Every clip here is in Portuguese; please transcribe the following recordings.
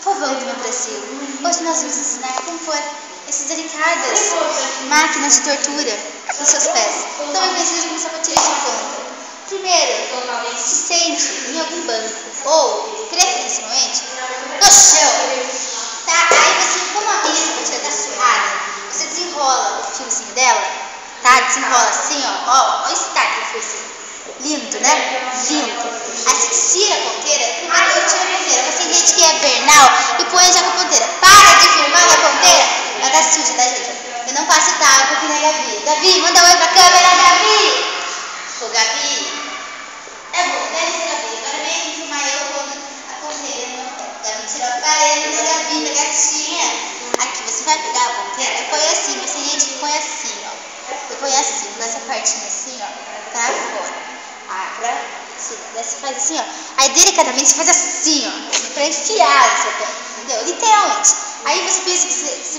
Povão do meu Brasil, hoje nós vamos ensinar como pôr essas delicadas máquinas de tortura nos seus pés, também conhecidas como sapatilhas de ponta. Primeiro, se sente em algum banco ou, preferencialmente, no chão, tá? Aí você, como a minha sapatilha tá surrada, você desenrola o fiozinho dela, tá? Desenrola assim, ó, esse taco que foi assim. Lindo, né? Lindo. Aí você tira a ponteira, primeiro eu tiro a ponteira, mas tem gente que é vernal e põe já com a ponteira. Para de filmar minha ponteira! Ela tá suja, tá, gente? Eu não passo talco que nem a Gabi. Gabi, manda um oi pra câmera, Gabi! Ô, Gabi! É bom, deve ser Gabi. Agora vem aqui filmar eu pondo a ponteira no meu pé. Gabi tirou a parede da Gabi, da gatinha. Aqui, você vai pegar a ponteira e põe assim, mas tem gente que põe assim, ó. Eu ponho assim, com essa partinha assim, ó, pra fora. Pra cima. Daí você faz assim, ó. Aí delicadamente você faz assim, ó. Pra enfiar no seu pé. Entendeu? Literalmente. Aí você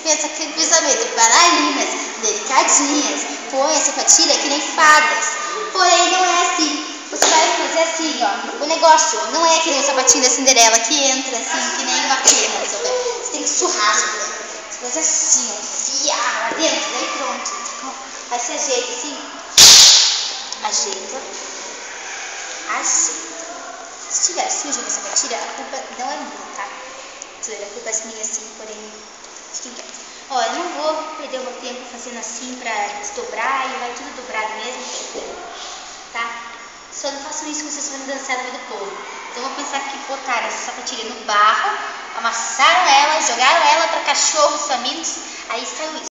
pensa que pensamento, bailarinas, delicadinhas, põe a sapatilha que nem fadas. Porém, não é assim. Você vai fazer assim, ó. O negócio não é que nem o sapatinho da Cinderela que entra assim, que nem uma pena no seu pé. Você tem que surrar seu pé. Você faz assim, ó. Enfiar lá dentro. Daí pronto. Aí você ajeita assim. Ajeita. Se estiver suja na sapatilha, a culpa não é minha, tá? A culpa é minha sim, porém fiquem quietos. Ó, eu não vou perder o meu tempo fazendo assim pra desdobrar e vai tudo dobrado mesmo, tá? Só não façam isso quando vocês forem dançar no meio do povo. Então vou pensar que botaram essa sapatilha no barro, amassaram ela, jogaram ela pra cachorros famintos, aí saiu isso.